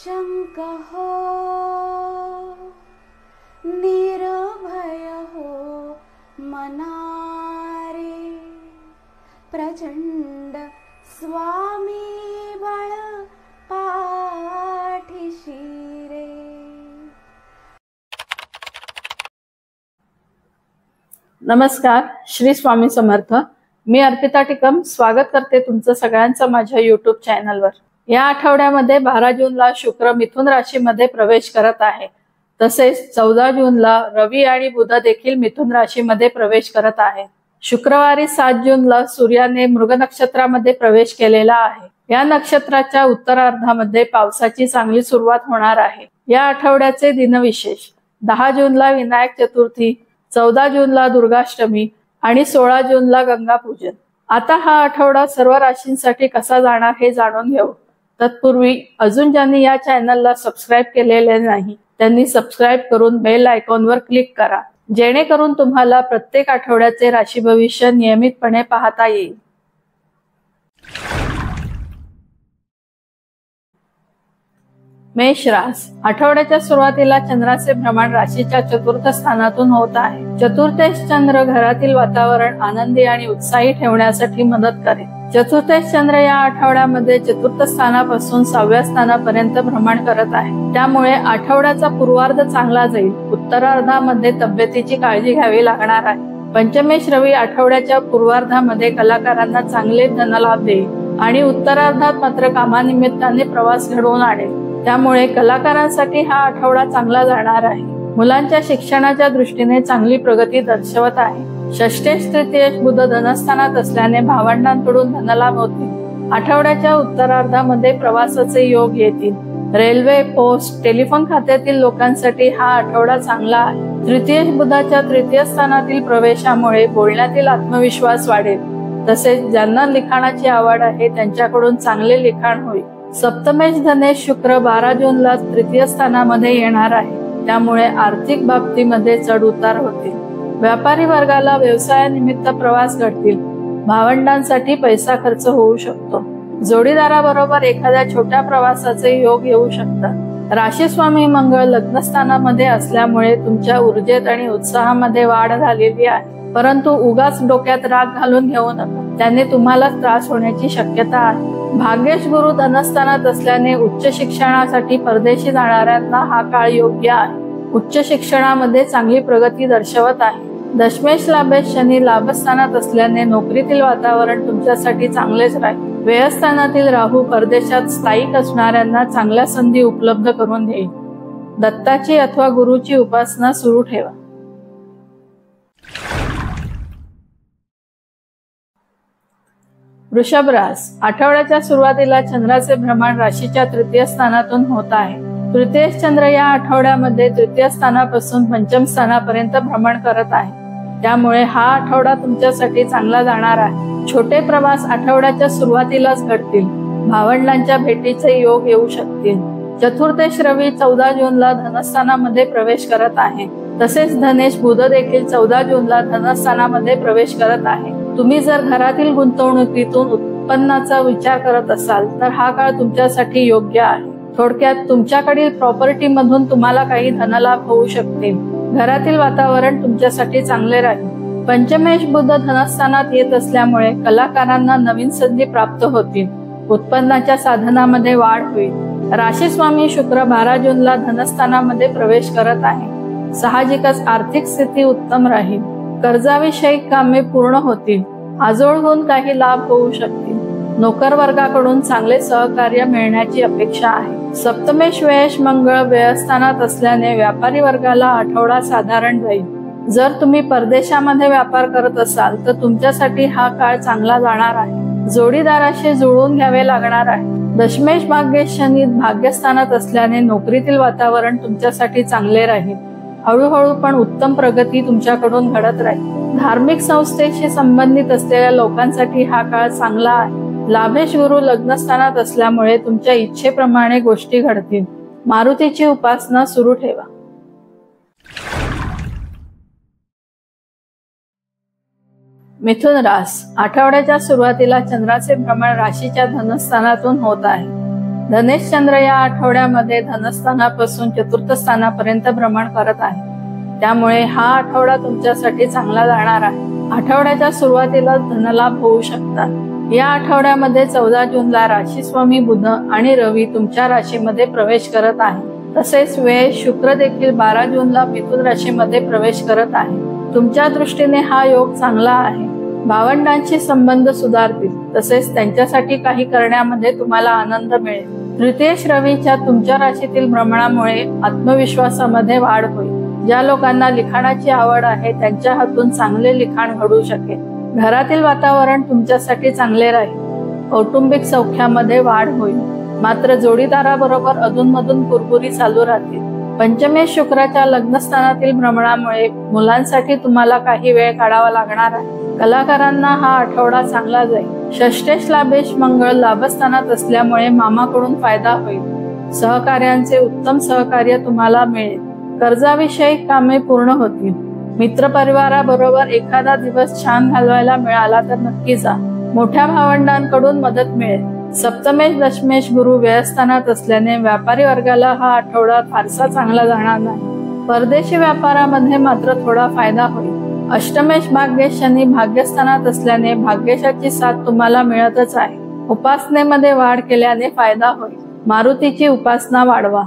निशंक हो, निर्भय हो मनारे, प्रचंड स्वामी बळ पाठीशी रे. नमस्कार, श्री स्वामी समर्थ. मी अर्पिता टिकम स्वागत करते तुमचं सगळ्यांचं माझ्या YouTube चॅनलवर. या आठवड्यामध्ये 12 जूनला शुक्र मिथुन राशीमध्ये प्रवेश करत आहे. तसेच 14 जूनला रवी आणि बुध देखील मिथुन राशीमध्ये प्रवेश करत आहे. शुक्रवारी 7 जूनला सूर्याने मृग नक्षत्रामध्ये प्रवेश केलेला आहे. या नक्षत्राच्या उत्तरार्धामध्ये पावसाची चांगली सुरुवात होणार आहे. या आठवड्याचे दिनविशेष: 10 जूनला विनायक चतुर्थी, 14 जूनला दुर्गाष्टमी आणि 16 जूनला गंगा पूजन. आता हा आठवडा सर्व राशींसाठी कसा जाणार हे जाणून घेऊ. तत्पूर्वी अजून ज्यांनी या चॅनलला सबस्क्राईब केलेले नाही त्यांनी सबस्क्राईब करून बेल आयकॉनवर क्लिक करा, जेणेकरून तुम्हाला प्रत्येक आठवड्याचे राशी भविष्य नियमितपणे पाहता येईल. मेष रास. आठवड्याच्या सुरुवातीला चंद्राचे भ्रमण राशीच्या चतुर्थ स्थानातून होत आहे. चतुर्थेश चंद्र घरातील वातावरण आनंदी आणि उत्साही ठेवण्यासाठी मदत करेल. चतुर्थेश चंद्र या आठवड्यामध्ये चतुर्थ स्थानापासून 6व्या स्थानापर्यंत भ्रमण करत आहे. त्यामुळे आठवड्याचा पूर्वार्ध चांगला जाईल. उत्तरार्धामध्ये तब्येतीची काळजी घ्यावी लागणार आहे. पंचमेश रवी आठवड्याच्या पूर्वार्धामध्ये कलाकारांना चांगले धनलाभ देईल आणि उत्तरार्धात मात्र कामानिमित्ताने प्रवास घडवून आणेल. त्यामुळे कलाकारांसाठी हा आठवडा चांगला जाणार आहे. मुलांच्या शिक्षणाच्या दृष्टीने चांगली प्रगती दर्शवत आहे. षष्ठेश तृतीयेश बुध धनस्थानात असल्याने भावंडांकडून धनलाभ होतील. आठवड्याच्या उत्तरार्धामध्ये प्रवासाचे योग येतील. रेल्वे, पोस्ट, टेलिफोन खात्यातील लोकांसाठी हा आठवडा चांगला आहे. तृतीयेश बुधाच्या तृतीय स्थानातील प्रवेशामुळे बोलण्यातील आत्मविश्वास वाढेल. तसेच ज्यांना लिखाणाची आवड आहे त्यांच्याकडून चांगले लिखाण होईल. सप्तमेश धनेश शुक्र 12 जूनला तृतीय स्थानामध्ये येणार आहे. त्यामुळे आर्थिक बाबतीमध्ये चढ उतार होतील. व्यापारी वर्गाला व्यवसायानिमित्त प्रवास घडतील. भावंडांसाठी पैसा खर्च होऊ शकतो. जोडीदाराबरोबर एखाद्या छोट्या प्रवासाचे योग येऊ शकतात. राशी स्वामी मंगळ लग्नस्थानामध्ये असल्यामुळे तुमच्या ऊर्जेत आणि उत्साहामध्ये वाढ झालेली आहे. परंतु उगाच डोक्यात राग घालून घेऊ नका, त्याने तुम्हाला त्रास होण्याची शक्यता आहे. भाग्येश गुरु धनस्थानात असल्याने उच्च शिक्षणासाठी परदेशी जाणाऱ्यांना हा काळ योग्य आहे. उच्च शिक्षणामध्ये चांगली प्रगती दर्शवत आहे. दशमेश लाभेश शनी लाभस्थानात असल्याने नोकरीतील वातावरण तुमच्यासाठी चांगलेच राहील. व्ययस्थानातील राहू परदेशात स्थायिक असणाऱ्यांना चांगल्या संधी उपलब्ध करून देईल. दत्ताची अथवा गुरुची उपासना सुरू ठेवा. वृषभ रास. आठवड्याच्या सुरुवातीला चंद्राचे भ्रमण राशीच्या तृतीय स्थानातून होत आहे. तृतीयेश चंद्र या आठवड्यामध्ये तृतीय स्थानापासून पंचम स्थानापर्यंत भ्रमण करत आहे. त्यामुळे हा आठवडा तुमच्यासाठी चांगला जाणार आहे. छोटे प्रवास आठवड्याच्या सुरुवातीलाच घडतील. भावंडांच्या भेटीचे योग येऊ शकतील. चतुर्थेश रवी 14 जूनला धनस्थानामध्ये प्रवेश करत आहे. तसेच धनेश बुध देखील 14 जूनला धनस्थानामध्ये प्रवेश करत आहे. तुम्ही जर घरातील गुंतवणुकीतून उत्पन्नाचा विचार करत असाल तर हा काळ तुमच्यासाठी योग्य आहे. थोडक्यात तुमच्याकडील प्रॉपर्टी मधून तुम्हाला काही धनलाभ होऊ शकतील. घरातील वातावरण तुमच्यासाठी चांगले राहील. पंचमेश बुध धनस्थानात येत असल्यामुळे कलाकारांना नवीन संधी प्राप्त होतील. उत्पन्नाच्या साधनामध्ये वाढ होईल. राशी स्वामी शुक्र 12 जूनला धनस्थानामध्ये प्रवेश करत आहे. साहजिकच आर्थिक स्थिती उत्तम राहील. कर्जाविषयी कामे पूर्ण होतील. आजोळहून काही लाभ होऊ शकतील. नोकर वर्गाकडून चांगले सहकार्य मिळण्याची अपेक्षा आहे. सप्तमेश व्ययेश मंगळ व्ययस्थानात असल्याने व्यापारी वर्गाला आठवडा साधारण जाईल. जर तुम्ही परदेशामध्ये व्यापार करत असाल तर तुमच्यासाठी हा काळ चांगला जाणार आहे. जोडीदाराशी जुळवून घ्यावे लागणार आहे. दशमेश भाग्येश शनी भाग्यस्थानात असल्याने नोकरीतील वातावरण तुमच्यासाठी चांगले राहील. हळूहळू पण उत्तम प्रगती तुमच्याकडून घडत राहील. धार्मिक संस्थेशी संबंधित असलेल्या लोकांसाठी हा काळ चांगला आहे. लाभेश गुरु लग्नस्थानात असल्यामुळे तुमच्या इच्छेप्रमाणे गोष्टी घडतील. मारुतीची उपासना सुरू ठेवा. मिथुन रास. आठवड्याच्या सुरुवातीला चंद्राचे भ्रमण राशीच्या धनस्थानातून होत आहे. धनेश चंद्र या आठवड्यामध्ये धनस्थानापासून चतुर्थ स्थानापर्यंत भ्रमण करत आहे, त्यामुळे हा आठवडा तुमच्यासाठी चांगला जाणार आहे. आठवड्याच्या सुरुवातीला धनलाभ होऊ शकतात. या आठवड्यामध्ये 14 जूनला राशी स्वामी बुध आणि रवी तुमच्या राशीमध्ये प्रवेश करत आहे. तसेच वेळ शुक्र देखील 12 जूनला मिथुन राशीमध्ये प्रवेश करत आहे. तुमच्या दृष्टीने हा योग चांगला आहे. भावंडांशी संबंध सुधारतील, तसेच त्यांच्यासाठी काही करण्यामध्ये तुम्हाला आनंद मिळेल. तृतीयेश रवीच्या तुमच्या राशीतील भ्रमणामुळे आत्मविश्वासामध्ये वाढ होईल. ज्या लोकांना लिखाणाची आवड आहे त्यांच्या हातून चांगले लिखाण घडू शकेल. घरातील वातावरण तुमच्यासाठी चांगले राहील. कौटुंबिक सौख्यामध्ये वाढ होईल. मात्र जोडीदाराबरोबर अधूनमधून कुरबुरी चालू राहतील. पंचमेश शुक्राच्या लग्नस्थानातील भ्रमणामुळे मुलांसाठी तुम्हाला काही वेळ काढावा लागणार आहे. कलाकारांना हा आठवडा चांगला जाईल. षष्ठेश लाभेश मंगळ लाभस्थानात असल्यामुळे मामाकडून फायदा होईल. सहकार्यांचे उत्तम सहकार्य तुम्हाला मिळेल. कर्जाविषयी कामे पूर्ण होतील. मित्रपरिवाराबरोबर एखादा दिवस छान घालवायला मिळाला तर नक्की जा. मोठ्या भावंडांकडून मदत मिळेल. सप्तमेश दशमेश गुरु व्ययस्थानात असल्याने व्यापारी वर्गाला हा आठवडा फारसा चांगला जाणार नाही. परदेशी व्यापारामध्ये मात्र थोडा फायदा होईल. अष्टमेश भाग्येश शनी भाग्यस्थानात असल्याने भाग्येशाची साथ तुम्हाला मिळतच आहे. उपासनेमध्ये वाढ केल्याने फायदा होईल. मारुतीची उपासना वाढवा.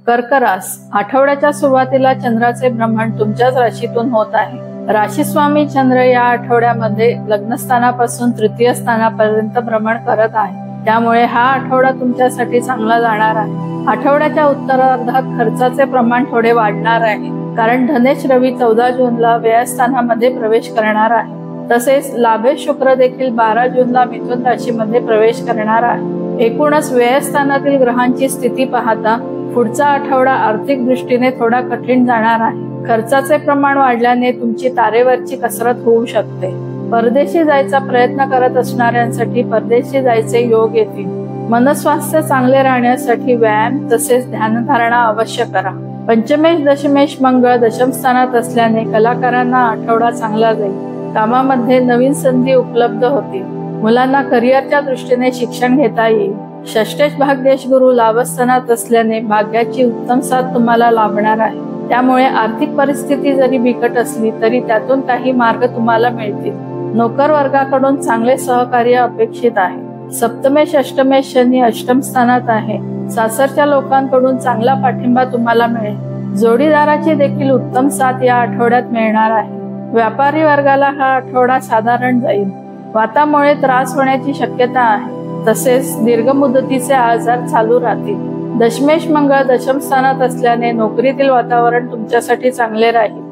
कर्क रास. आठवड्याच्या सुरुवातीला चंद्राचे भ्रमण तुमच्याच राशीतून होत आहे. राशी स्वामी चंद्र या आठवड्यामध्ये लग्नस्थानापासून तृतीय स्थानापर्यंत भ्रमण करत आहे, त्यामुळे हा आठवडा तुमच्यासाठी चांगला जाणार आहे. आठवड्याच्या उत्तरार्धात खर्चाचे प्रमाण थोडे वाढणार आहे, कारण धनेश रवी 14 जूनला व्ययस्थानामध्ये प्रवेश करणार आहे. तसेच लाभेश शुक्र देखील 12 जूनला मिथुन राशीमध्ये प्रवेश करणार आहे. एकूणच व्ययस्थानातील ग्रहांची स्थिती पाहता पुढचा आठवडा आर्थिक दृष्टीने थोडा कठीण जाणार आहे. खर्चाचे प्रमाण वाढल्याने तुमची तारेवरची कसरत होऊ शकते. परदेशी जायचा प्रयत्न करत असणाऱ्यांसाठी परदेशी जायचे योग येतील. मनस्वास्थ्य चांगले राहण्यासाठी व्यायाम तसेच ध्यानधारणा अवश्य करा. पंचमेश दशमेश मंगळ दशम स्थानात असल्याने कलाकारांना आठवडा चांगला जाईल. कामामध्ये नवीन संधी उपलब्ध होतील. मुलांना करिअरच्या दृष्टीने शिक्षण घेता येईल. षष्ठेश भाग्येश गुरु लाभस्थानात असल्याने भाग्याची उत्तम साथ तुम्हाला लाभणार आहे. त्यामुळे आर्थिक परिस्थिती जरी बिकट असली तरी त्यातून काही मार्ग तुम्हाला मिळतील. नोकर वर्गाकडून चांगले सहकार्य अपेक्षित आहे. सप्तमेश अष्टमेश शनी अष्टम स्थानात आहे. सासरच्या लोकांकडून चांगला पाठिंबा तुम्हाला मिळेल. जोडीदाराची देखील उत्तम साथ या आठवड्यात मिळणार आहे. व्यापारी वर्गाला हा आठवडा साधारण जाईल. वातामुळे त्रास होण्याची शक्यता आहे. तसेच दीर्घ मुदतीचे आजार चालू राहतील. दशमेश मंगळ दशम स्थानात असल्याने नोकरीतील वातावरण तुमच्यासाठी चांगले राहील.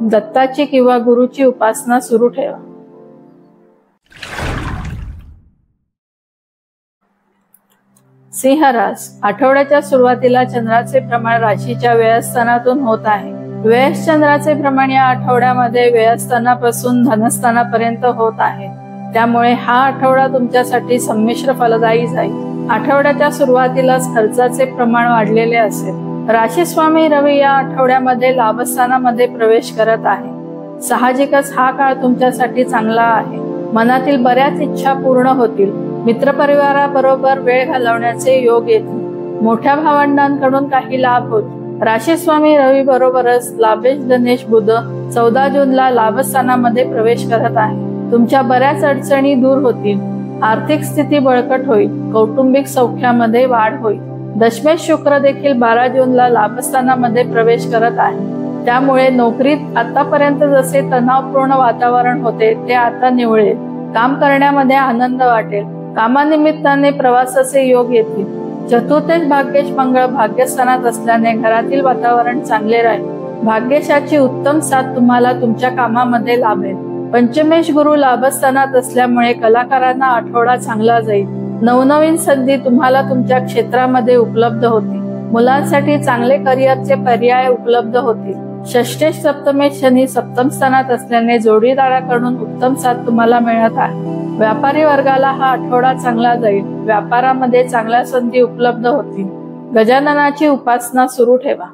दत्ताची किंवा गुरुची उपासना सुरू ठेवा. सिंह रास. आठवड्याच्या सुरुवातीला चंद्राचे भ्रमण राशीच्या व्ययस्थानातून होत आहे. व्ययश चंद्राचे भ्रमण या आठवड्यामध्ये व्ययस्थानापासून धनस्थानापर्यंत होत आहे, त्यामुळे हा आठवडा तुमच्यासाठी संमिश्र फलदायी जाईल. आठवड्याच्या सुरुवातीलाच खर्चाचे प्रमाण वाढलेले असेल. राशी स्वामी रवी या आठवड्यामध्ये लाभस्थानामध्ये प्रवेश करत आहे. साहजिकच हा काळ तुमच्यासाठी चांगला आहे. मनातील बऱ्याच इच्छा पूर्ण होतील. मित्रपरिवाराबरोबर वेळ घालवण्याचे योग येतील. मोठ्या भावंडांकडून काही लाभ होतील. राशी स्वामी रवी बरोबरच लाभेश धनेश बुध 14 जूनला लाभस्थानामध्ये प्रवेश करत आहे. तुमच्या बऱ्याच अडचणी दूर होतील. आर्थिक स्थिती बळकट होईल. कौटुंबिक सौख्यामध्ये वाढ होईल. दशमेश शुक्र देखील 12 जूनला लाभस्थानामध्ये प्रवेश करत आहे. त्यामुळे नोकरीत आतापर्यंत जसे तणावपूर्ण वातावरण होते ते आता निवळेल. काम करण्यामध्ये आनंद वाटेल. कामानिमित्ताने प्रवासाचे योग येतील. चतुर्थेश भाग्येश मंगळ भाग्यस्थानात असल्याने घरातील वातावरण चांगले राहील. भाग्येशाची उत्तम साथ तुम्हाला तुमच्या कामामध्ये लाभेल. पंचमेश गुरु लाभस्थानात असल्यामुळे कलाकारांना आठवडा चांगला जाईल. नवनवीन संधी तुम्हाला तुमच्या क्षेत्रामध्ये उपलब्ध होतील. मुलांसाठी चांगले करिअरचे पर्याय उपलब्ध होतील. षष्ठेश सप्तमेश शनी सप्तम स्थानात असल्याने जोडीदाराकडून उत्तम साथ तुम्हाला मिळत आहे. व्यापारी वर्गाला हा आठवडा चांगला जाईल. व्यापारामध्ये चांगल्या संधी उपलब्ध होतील. गजाननाची उपासना सुरू ठेवा.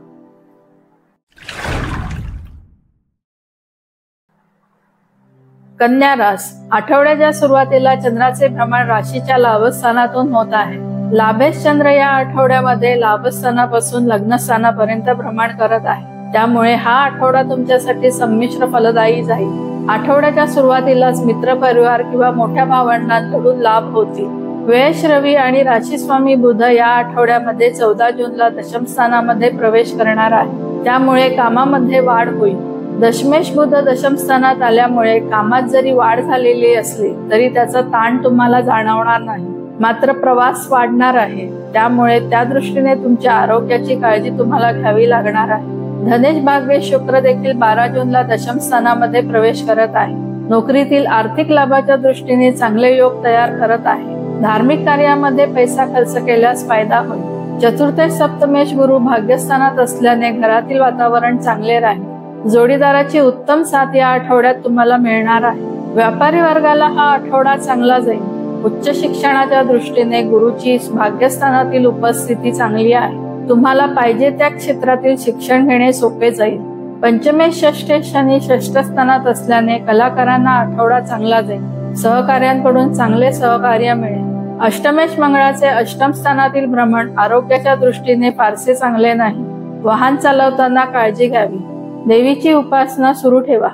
कन्या रास, आठवड्याच्या सुरुवातीला चंद्राचे भ्रमण राशीच्या लाभस्थानातून होत आहे. लाभेश चंद्र या आठवड्यामध्ये लाभस्थानापासून लग्नस्थानापर्यंत भ्रमण करत आहे. त्यामुळे हा आठवडा तुमच्यासाठी संमिश्र फलदायी जाईल. आठवड्याच्या सुरुवातीलाच मित्रपरिवार किंवा मोठ्या भावंडांकडून लाभ होतील. व्ययश रवी आणि राशीस्वामी बुध या आठवड्यामध्ये 14 जूनला दशम स्थानामध्ये प्रवेश करणार आहे. त्यामुळे कामामध्ये वाढ होईल. दशमेश बुध दशम स्थानात आल्यामुळे कामात जरी वाढ झालेली असली तरी त्याचा ताण तुम्हाला जाणवणार नाही. मात्र प्रवास वाढणार आहे. त्यामुळे त्या दृष्टीने तुमच्या आरोग्याची काळजी तुम्हाला घ्यावी लागणार आहे. धनेश भाग्येश शुक्र देखील 12 जूनला दशम स्थानामध्ये प्रवेश करत आहे. नोकरीतील आर्थिक लाभाच्या दृष्टीने चांगले योग तयार करत आहे. धार्मिक कार्यामध्ये पैसा खर्च केल्यास फायदा होईल. चतुर्थेश सप्तमेश गुरु भाग्यस्थानात असल्याने घरातील वातावरण चांगले राहील. जोडीदाराची उत्तम साथ या आठवड्यात तुम्हाला मिळणार आहे. व्यापारी वर्गाला हा आठवडा चांगला जाईल. उच्च शिक्षणाच्या दृष्टीने गुरुची भाग्यस्थानातील उपस्थिती चांगली आहे. तुम्हाला पाहिजे त्या क्षेत्रातील शिक्षण घेणे सोपे जाईल. पंचमेश षष्ठेश शनी षष्ठ स्थानात असल्याने कलाकारांना आठवडा चांगला जाईल. सहकार्यांकडून चांगले सहकार्य मिळेल. अष्टमेश मंगळाचे अष्टम स्थानातील भ्रमण आरोग्याच्या दृष्टीने फारसे चांगले नाही. वाहन चालवताना काळजी घ्यावी. देवीची उपासना सुरू ठेवा.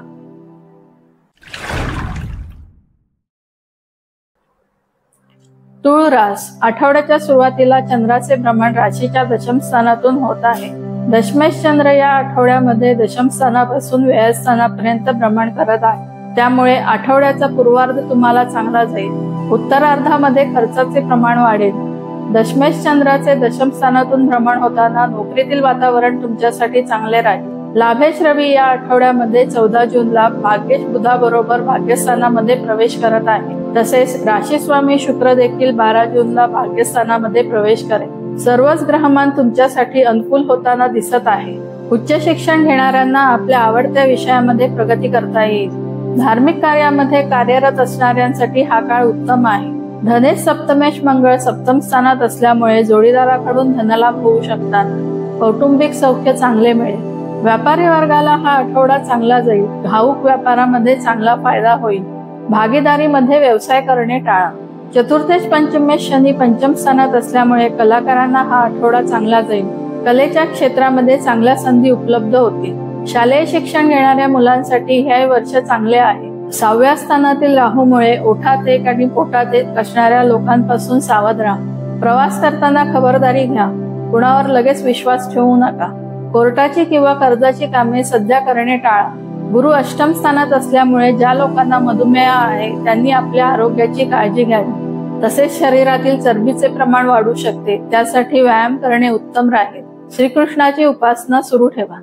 तुळ रास, आठवड्याच्या सुरुवातीला चंद्राचे भ्रमण राशीच्या दशम स्थानातून होत आहे. दशमेश चंद्र या आठवड्यामध्ये दशम स्थानापासून व्यय स्थानापर्यंत भ्रमण करत आहे. त्यामुळे आठवड्याचा पूर्वार्ध तुम्हाला चांगला जाईल. उत्तरार्धामध्ये खर्चाचे प्रमाण वाढेल. दशमेश चंद्राचे दशम स्थानातून भ्रमण होताना नोकरीतील वातावरण तुमच्यासाठी चांगले राहील. लाभेश रवी या आठवड्यामध्ये 14 जूनला भाग्येश बुधाबरोबर भाग्यस्थानामध्ये प्रवेश करत आहे. तसेच राशीस्वामी शुक्र देखील 12 जूनला भाग्यस्थानामध्ये प्रवेश करेल. सर्वच ग्रहमान तुमच्यासाठी अनुकूल होताना दिसत आहे. उच्च शिक्षण घेणाऱ्यांना आपल्या आवडत्या विषयामध्ये प्रगती करता येईल. धार्मिक कार्यामध्ये कार्यरत असणाऱ्यांसाठी हा काळ उत्तम आहे. धनेश सप्तमेश मंगळ सप्तम स्थानात असल्यामुळे जोडीदाराकडून धनलाभ होऊ शकतात. कौटुंबिक सौख्य चांगले मिळेल. व्यापारी वर्गाला हा आठवडा चांगला जाईल. घाऊक व्यापारामध्ये चांगला फायदा होईल. भागीदारीमध्ये व्यवसाय करणे टाळा. चतुर्थेश पंचमेश शनी पंचम स्थानात असल्यामुळे कलाकारांना हा आठवडा चांगला जाईल. कलेच्या क्षेत्रामध्ये चांगल्या संधी उपलब्ध होतील. शालेय शिक्षण घेणाऱ्या मुलांसाठी हे वर्ष चांगले आहे. 6व्या स्थानातील राहूमुळे ओठात एक आणि पोटात एक असणाऱ्या लोकांपासून सावध राहा. प्रवास करताना खबरदारी घ्या. कुणावर लगेच विश्वास ठेवू नका. कोर्टाची किंवा कर्जाची कामे सध्या करणे टाळा. गुरु अष्टम स्थानात असल्यामुळे ज्या लोकांना मधुमेह आहे त्यांनी आपल्या आरोग्याची काळजी घ्यावी. तसेच शरीरातील चरबीचे प्रमाण वाढू शकते. त्यासाठी व्यायाम करणे उत्तम राहील. श्रीकृष्णाची उपासना सुरू ठेवा.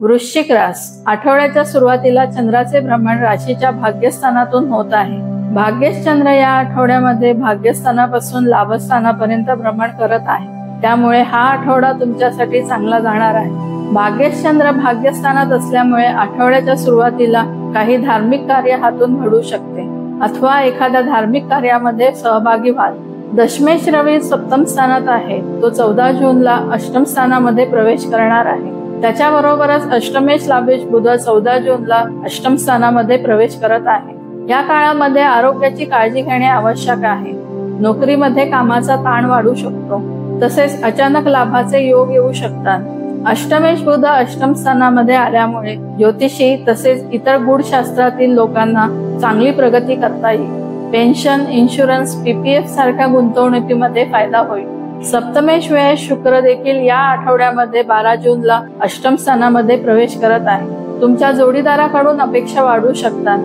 वृश्चिक रास, आठवड्याच्या सुरुवातीला चंद्राचे भ्रमण राशीच्या भाग्यस्थानातून होत आहे. भाग्येश चंद्र या आठवड्यामध्ये भाग्यस्थानापासून लाभस्थानापर्यंत भ्रमण करत आहे. त्यामुळे हा आठवडा तुमच्यासाठी चांगला जाणार आहे. भाग्येश चंद्र भाग्यस्थानात असल्यामुळे आठवड्याच्या सुरुवातीला काही धार्मिक कार्य हातून घडू शकते अथवा एखाद्या धार्मिक कार्यामध्ये सहभागी व्हाल. दशमेश रवी सप्तम स्थानात आहे. तो 14 जूनला अष्टम स्थानामध्ये प्रवेश करणार आहे. त्याच्याबरोबरच अष्टमेश लाभेश बुध 14 जूनला अष्टम स्थानामध्ये प्रवेश करत आहे. या काळामध्ये आरोग्याची काळजी घेणे आवश्यक आहे. नोकरीमध्ये कामाचा ताण वाढू शकतो. तसेच अचानक लाभाचे योग येऊ शकतात. अष्टमेश बुध अष्टम स्थानामध्ये आल्यामुळे ज्योतिषी तसेच इतर गूढशास्त्रातील लोकांना चांगली प्रगती करता येईल. पेन्शन, इन्शुरन्स, PPF सारख्या गुंतवणुकीमध्ये फायदा होईल. सप्तमेश व्ययश शुक्र देखील या आठवड्यामध्ये 12 जूनला अष्टम स्थानामध्ये प्रवेश करत आहे. तुमच्या जोडीदाराकडून अपेक्षा वाढू शकतात.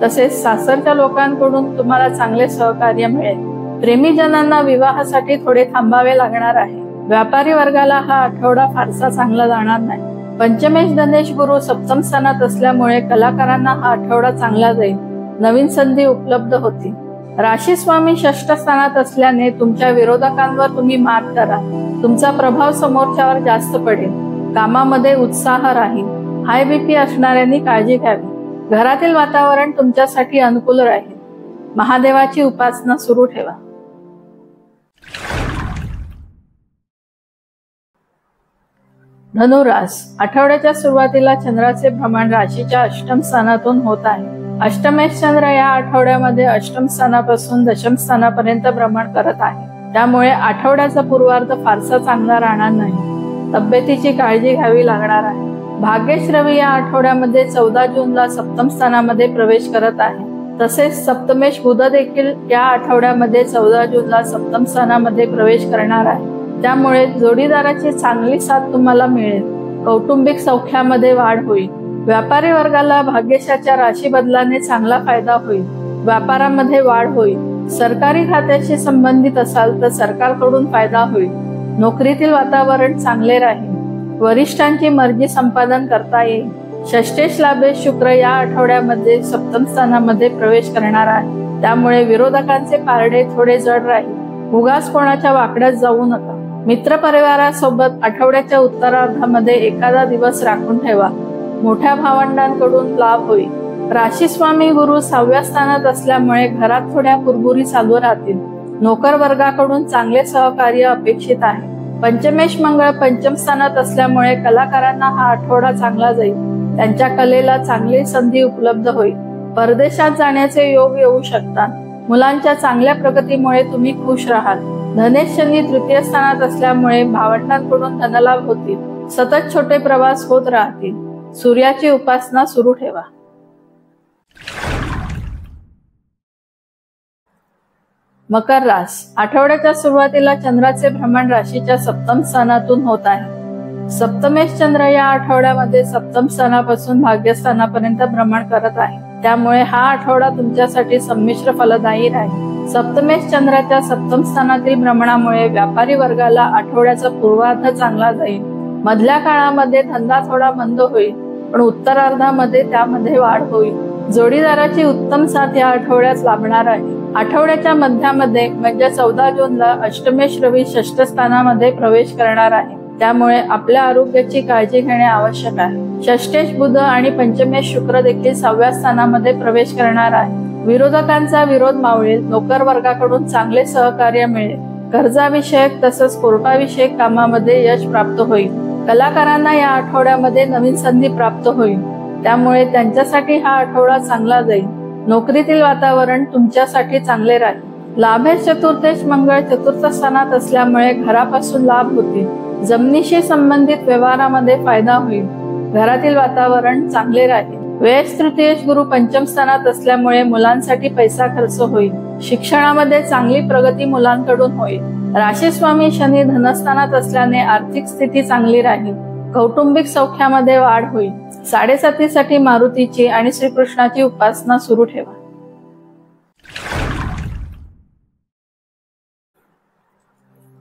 तसेच सासरच्या लोकांकडून तुम्हाला चांगले सहकार्य मिळेल. प्रेमीजनांना विवाहासाठी थोडे थांबावे लागणार आहे. व्यापारी वर्गाला हा आठवडा फारसा चांगला जाणार नाही. पंचमेश धनेश गुरु सप्तम स्थानात असल्यामुळे कलाकारांना हा आठवडा चांगला जाईल. नवीन संधी उपलब्ध होतील. राशी स्वामी षष्ठ स्थानात असल्याने तुमच्या विरोधकांवर तुम्ही मात करा. तुमचा प्रभाव समोरच्यावर जास्त पडेल. कामामध्ये उत्साह राहील. हाय BP असणाऱ्यांनी काळजी घ्यावी. घरातील वातावरण तुमच्यासाठी अनुकूल राहील. महादेवाची उपासना सुरू ठेवा. धनुरास आठवड्याच्या सुरुवातीला चंद्राचे भ्रमण राशीच्या अष्टम स्थानातून होत आहे. अष्टमेश चंद्र या आठवड्यामध्ये अष्टम स्थानापासून दशम स्थानापर्यंत भ्रमण करत आहे. त्यामुळे आठवड्याचा पूर्वार्ध फारसा चांगला राहणार नाही. तब्येतीची काळजी घ्यावी लागणार आहे. भाग्येश रवी या आठवड्यामध्ये 14 जूनला सप्तम स्थानामध्ये प्रवेश करत आहे. तसेच सप्तमेश बुध देखील या आठवड्यामध्ये 14 जूनला सप्तम स्थानामध्ये प्रवेश करणार आहे. त्यामुळे जोडीदाराची चांगली साथ तुम्हाला मिळेल. कौटुंबिक सौख्यामध्ये वाढ होईल. व्यापारी वर्गाला भाग्येशाच्या राशी बदलाने चांगला फायदा होईल. व्यापारामध्ये वाढ होईल. सरकारी खात्याशी संबंधित असाल तर सरकारकडून फायदा होईल. नोकरीतील वातावरण चांगले राहील. वरिष्ठांची मर्जी संपादन करता येईल. षष्ठेश लाभेश शुक्र या आठवड्यामध्ये सप्तम स्थानामध्ये प्रवेश करणार आहे. त्यामुळे विरोधकांचे पारडे थोडे जड राहील. उगाच कोणाच्या वाकड्यात जाऊ नका. मित्र परिवारासोबत आठवड्याच्या उत्तरार्धामध्ये एखादा दिवस राखून ठेवा. मोठ्या भावंडांकडून लाभ होईल. राशी स्वामी गुरु 6व्या स्थानात असल्यामुळे घरात थोड्या कुरबुरी चालू राहतील. नोकर वर्गाकडून चांगले सहकार्य अपेक्षित आहे. पंचमेश मंगळ पंचम स्थानात असल्यामुळे कलाकारांना हा आठवडा चांगला जाईल. त्यांच्या कलेला चांगली संधी उपलब्ध होईल. परदेशात जाण्याचे योग येऊ शकतात. मुलांच्या चांगल्या प्रगतीमुळे तुम्ही खुश राहाल. धनेश शनी तृतीय स्थानात असल्यामुळे भावंडांकडून धनलाभ होतील. सतत छोटे प्रवास होत राहतील. सूर्याची उपासना सुरू ठेवा. मकर रास आठवड्याच्या सुरुवातीला चंद्राचे भ्रमण राशीच्या सप्तम स्थानातून होत आहे. सप्तमेश चंद्र या आठवड्यामध्ये सप्तम स्थानापासून भाग्यस्थानापर्यंत भ्रमण करत आहे. त्यामुळे हा आठवडा तुमच्यासाठी संमिश्र फलदायी राहील. सप्तमेश चंद्राच्या सप्तम स्थानातील भ्रमणामुळे व्यापारी वर्गाला आठवड्याचा पूर्वार्ध चांगला जाईल. मधल्या काळामध्ये धंदा थोडा मंद होईल, पण उत्तरार्धामध्ये त्यामध्ये वाढ होईल. जोडीदाराची उत्तम साथ या आठवड्यात लाभणार आहे. आठवड्याच्या मध्यामध्ये म्हणजे 14 जूनला अष्टमेश रवी षष्ठ स्थानामध्ये प्रवेश करणार आहे. त्यामुळे आपल्या आरोग्याची काळजी घेणे आवश्यक आहे. षष्ठेश बुध आणि पंचमेश शुक्र देखील 6व्या स्थानामध्ये प्रवेश करणार आहे. विरोधकांचा विरोध मावळेल. नोकर वर्गाकडून चांगले सहकार्य मिळेल. कर्जाविषयक तसंच कोर्टाविषयक कामामध्ये यश प्राप्त होईल. कलाकारांना या आठवड्यामध्ये नवीन संधी प्राप्त होईल. त्यामुळे त्यांच्यासाठी हा आठवडा चांगला जाईल. नोकरीतील वातावरण तुमच्यासाठी चांगले राहील. लाभेश चतुर्थेश मंगळ चतुर्थ स्थानात असल्यामुळे घरापासून लाभ होतील. जमिनीशी संबंधित व्यवहारामध्ये फायदा होईल. घरातील वातावरण चांगले राहील. व्ययश तृतीयेश गुरु पंचम स्थानात असल्यामुळे मुलांसाठी पैसा खर्च होईल. शिक्षणामध्ये चांगली प्रगती मुलांकडून होईल. राशी स्वामी शनी धनस्थानात असल्याने आर्थिक स्थिती चांगली राहील. कौटुंबिक सौख्यामध्ये वाढ होईल. 7:30 मारुतीची आणि श्रीकृष्णाची उपासना सुरू ठेवा.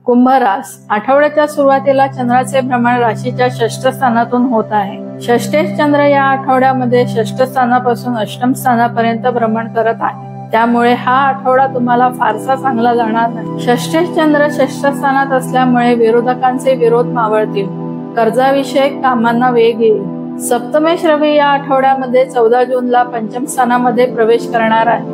कुंभ रास आठवड्याच्या सुरुवातीला चंद्राचे भ्रमण राशीच्या षष्ठ स्थानातून होत आहे. षष्ठेश चंद्र या आठवड्यामध्ये षष्ठ स्थानापासून अष्टम स्थानापर्यंत भ्रमण करत आहे. त्यामुळे हा आठवडा तुम्हाला फारसा चांगला जाणार नाही. षष्ठेश चंद्र षष्ठ स्थानात असल्यामुळे विरोधकांचे विरोध मावळतील. कर्जाविषयक कामांना वेग येईल. सप्तमेश रवी या आठवड्यामध्ये 14 जूनला पंचम स्थानामध्ये प्रवेश करणार आहे.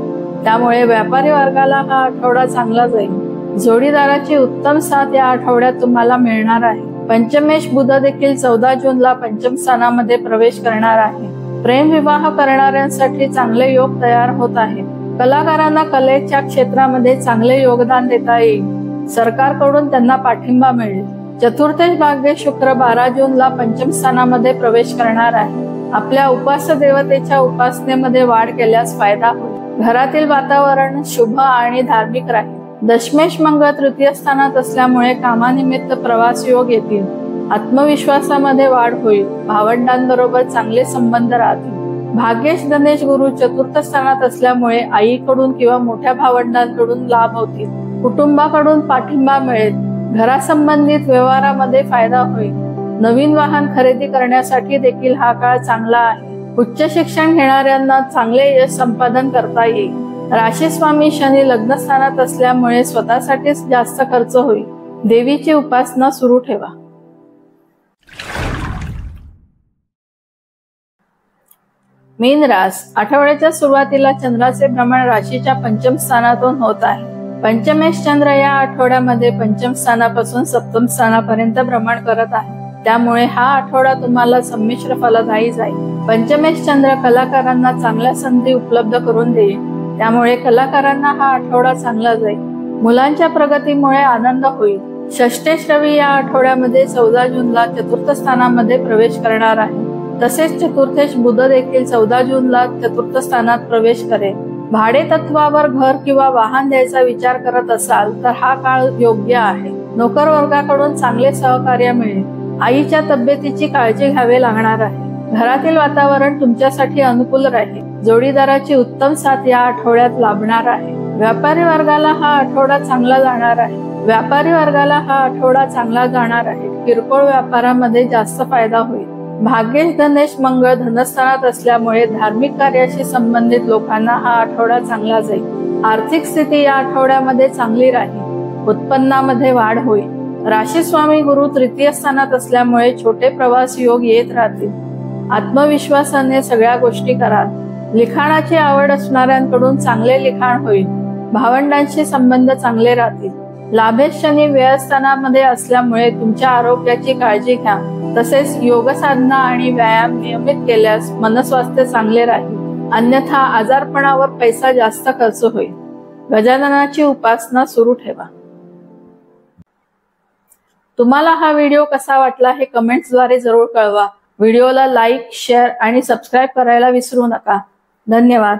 त्यामुळे व्यापारी वर्गाला हा आठवडा चांगला जाईल. जोडीदाराची उत्तम साथ या आठवड्यात तुम्हाला मिळणार आहे. पंचमेश बुध देखील 14 जूनला पंचम स्थानामध्ये प्रवेश करणार आहे. प्रेम विवाह करणाऱ्यांसाठी चांगले योग तयार होत आहे. कलाकारांना कलेच्या क्षेत्रामध्ये चांगले योगदान देता येईल. सरकारकडून त्यांना पाठिंबा मिळेल. चतुर्थेश भाग्य शुक्र 12 जूनला पंचम स्थानामध्ये प्रवेश करणार आहे. आपल्या उपास्य देवतेच्या उपासनेमध्ये वाढ केल्यास फायदा होईल. घरातील वातावरण शुभ आणि धार्मिक राहील. दशमेश मंगळ तृतीय स्थानात असल्यामुळे कामानिमित्त प्रवास योग येतील. आत्मविश्वासामध्ये वाढ होईल. भावंडांबरोबर चांगले संबंध राहतील. भाग्येश धनेश गुरु चतुर्थ स्थानात असल्यामुळे आईकडून किंवा मोठ्या भावंडांकडून लाभ होतील. कुटुंबाकडून पाठिंबा मिळेल. घरासंबंधित व्यवहारामध्ये फायदा होईल. नवीन वाहन खरेदी करण्यासाठी देखील हा काळ चांगला आहे. उच्च शिक्षण घेणाऱ्यांना चांगले यश संपादन करता येईल. राशी स्वामी शनी लग्नस्थानात असल्यामुळे स्वतःसाठीच जास्त खर्च होईल. देवीची उपासना सुरू ठेवा. मीन रास आठवड्याच्या सुरुवातीला चंद्राचे भ्रमण राशीच्या पंचम स्थानातून होत आहे. पंचमेश चंद्र या आठवड्यामध्ये पंचम स्थानापासून सप्तम स्थानापर्यंत भ्रमण करत आहे. त्यामुळे हा आठवडा तुम्हाला संमिश्र फलदायी जाईल। पंचमेश चंद्र कलाकारांना चांगल्या संधी उपलब्ध करून देईल, त्यामुळे कलाकारांना हा आठवडा चांगला जाईल। मुलांच्या प्रगतीमुळे आनंद होईल। षष्टेश रवी या आठवड्यामध्ये 14 जूनला चतुर्थ स्थानामध्ये प्रवेश करणार आहे। तसेच चतुर्थेश बुध देखील 14 जूनला चतुर्थ स्थानात प्रवेश करेल। भाडे तत्वावर घर किंवा वाहन द्यायचा विचार करत असाल तर हा काळ योग्य आहे। नोकर वर्गाकडून चांगले सहकार्य मिळेल। आईच्या तब्येतीची काळजी घ्यावी लागणार आहे। घरातील वातावरण तुमच्यासाठी अनुकूल राहील। जोडीदाराची उत्तम साथ या आठवड्यात लाभणार आहे। व्यापारी वर्गाला हा आठवडा चांगला जाणार आहे। किरकोळ व्यापारामध्ये जास्त फायदा होईल। भाग्येश धनेश मंगळ धनस्थानात असल्यामुळे धार्मिक कार्याशी संबंधित लोकांना हा आठवडा चांगला जाईल। आर्थिक स्थिती या आठवड्यामध्ये चांगली राहील। उत्पन्नामध्ये वाढ होईल। राशी स्वामी गुरु तृतीय स्थानात असल्यामुळे छोटे प्रवास योग येत राहतील। आत्मविश्वासाने सगळ्या गोष्टी कराल। लिखाणाची आवड असणाऱ्यांकडून चांगले लिखाण होईल। भावंडांशी संबंध चांगले राहतील। लाभेश शनी व्ययस्थानामध्ये असल्यामुळे तुमच्या आरोग्याची काळजी घ्या। तसेच योग साधना आणि व्यायाम नियमित केल्यास मनस्वास्थ्य चांगले राहील। अन्यथा आजारपणावर पैसा जास्त खर्च होईल। गजाननाची उपासना सुरू ठेवा। तुम्हाला हा व्हिडिओ कसा वाटला हे कमेंट्सद्वारे जरूर कळवा। व्हिडिओला लाईक, शेअर आणि सबस्क्राईब करायला विसरू नका। धन्यवाद।